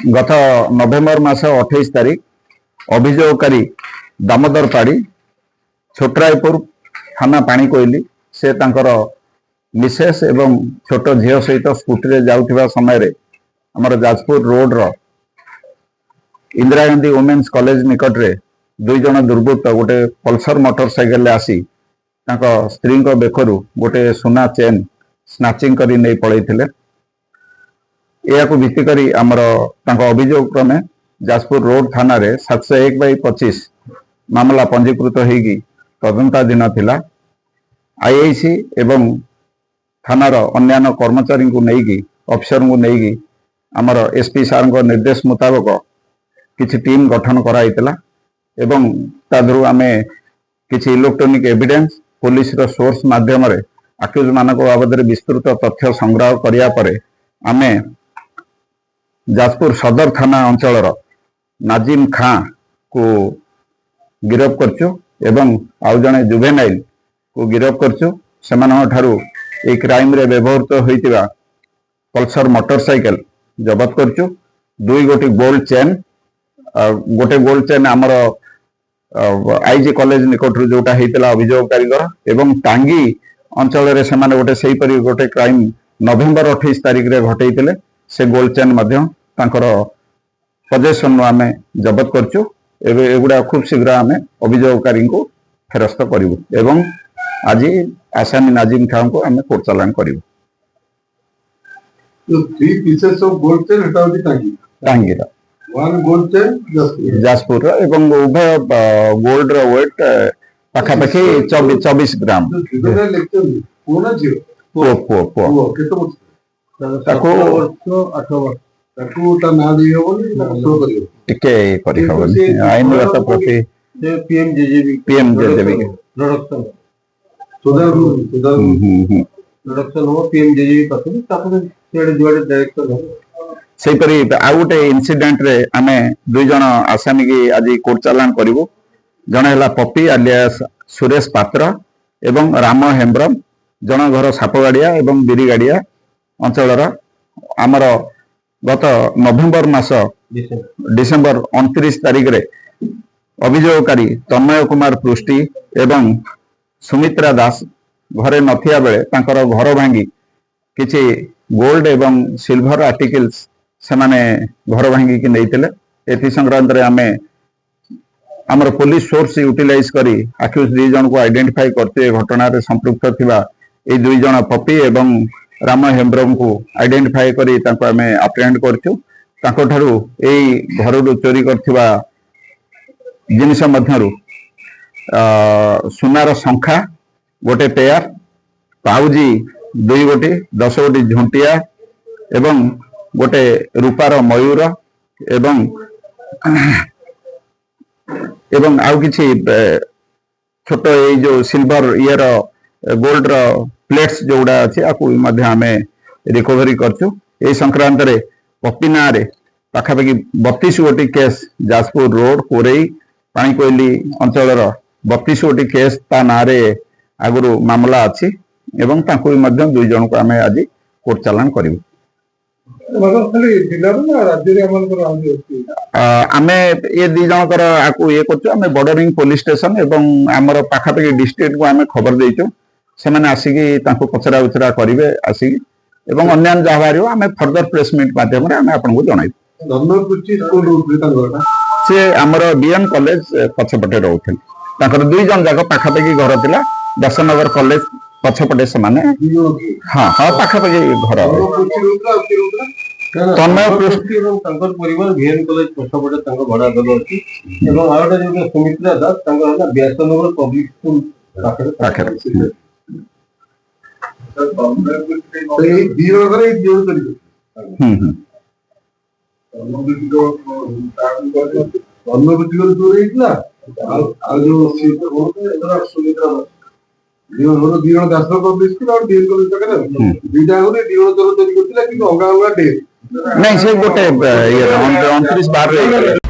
गत नवेम्बर मास 28 तारीख अभियोगकारी दामोदर पाड़ी छोटरायपुर थाना पानी कोइली से तांकर मिसेस एवं छोट झील सहित स्कूटी जाऊा समय आमर जाजपुर रोड रो इंदिरा गांधी वुमेन्स कॉलेज निकट रे दुई जन दुर्बृत्त गोटे पल्सर मोटरसाइकेल आसी स्त्री बेकरू गोटे सुना चेन स्नाचिंग करी नहीं पलैथिले। या भित्ति करी आमर अभियोग क्रमे जाजपुर रोड थाना रे 701/25 मामला पंजीकृत होगी तदंताधीन थिला। आईआईसी एवं थानार अन्यान्य कर्मचारी को नेकी अफिसर को नेकी आमर एसपी सार निर्देश मुताबक किछि टीम गठन कराइतला एवं तादरू आमे किछि इलेक्ट्रोनिक एविडेंस पुलिस रो सोर्स माध्यम रे अक्यूज मानक बाबद विस्तृत तथ्य संग्रह करिया परे आमे जाजपुर सदर थाना अंचल नाजिम खां को गिरफ्त करचु एवं आउ जने जुवेनाइल को गिरफ्त करचु। सेमानन ठारू ए क्राइम रे व्यवहृत होइतिबा पल्सर मोटरसाइकेल जब्त करचु। दुई गोटी गोल्ड चेन गोटे गोल्ड चेन आमर आईजी कॉलेज निकट जोटा होता अभियोगकारी एवं टांगी अंचल रे सेमाने गोटे सही परी गोटे क्राइम नवेम्बर 28 तारीख रे घटैतिले से गोल्ड चेन मध्य तांकर पजेशन आमे जब्त करचु। एगुड़ा खूब शीघ्र आमे अभियोगकारी को फेरस्त करिवु एवं आज आसामी नाजिम खान को आमे कोर्ट चालान करिवु। तो 3 पीसेस ऑफ गोल्ड चेन हटा होती टांगी वन गोल्ड चेन जाजपुर एवं उभय गोल्ड रो वेट पाखापाखि 24 ग्राम आईनगत प्रति पीएमजेजेबी सेपरी आउ गोटे इनसीडेंट रे आमे दुई जन आसामी की आज कोर्ट चालान करिवु। जन है पपी आलियास सुरेश पात्र एवं राम हेम्ब्रम जन घर सापगाड़िया एवं बिरीगाड़िया अंचल आमर गत नवेम्बर मास डिसेम्बर 29 तारीख रे अभियोगकारी तन्मय कुमार पृष्टि एवं सुमित्रा दास घरे नथिया बेले तांकर घर भांगी किछि गोल्ड एवं सिल्वर आर्टिकल्स से माने घर भांगी की नैतिले। एथि संक्रांत रे आमे आमर पुलिस सोर्स यूटिलाइज करी आक्यूज दुई जन को आइडेंटिफाई करते घटना रे संपृक्त थिबा ए दुई जन पपी एवं राम हेम्ब्रम को आइडेंटिफाई करी तांको आमे अप्रेहेंड करछु। तांको ठारू एई घरु चोरी करथिबा जिनिस मध्यरु सुनार शंखा गोटे पेयर पाउजी दुई गोटी 10 गोटी झुंटिया एवं गोटे रूपार मयूर एवं एवं आउ किछि छोट ए जो सिल्वर इयर गोल्ड रो प्लेट्स जोड़ा अछि आकु मध्य हमें रिकवरी करछु। ए संक्रांत रे पपिना रे पाखापाखि 32 गोटी केस जाजपुर रोड कोरेई पानी कोइली अंचल 32 गोटी केस ता नारे आगुरु मामला अछि एवं ताकु मध्य दुई जन को हमें आज कोर्ट चालान करिवु। आमे ये दी जनकर आकु ये करछु आमे बॉर्डरिंग पुलिस स्टेशन एवं आमर पाखापाखि डिस्ट्रिक्ट को आमे खबर देइछु। सेमाने आसीकी तांको पचरा उचरा करिवे आसीकी एवं अन्यान जहा बारियो आमे फर्दर प्लेसमेंट माध्यम रे आमे आपन को जणाइबु। धर्मपुची स्कूल रूट से आमर बीएन कॉलेज पछपटे रहउथि तांकर दुई जन जाक पाखापाखि घर थिला दशनगर कॉलेज पछपटे समान हाँ हाँ पाखापाखि घर तन्मय पृष्टि परिवार बीएन कॉलेज पछपटे भड़ा घर अच्छी सुमित्रा दास व्यासनगर पब्लिक स्कूल नहीं से गोटे 29/12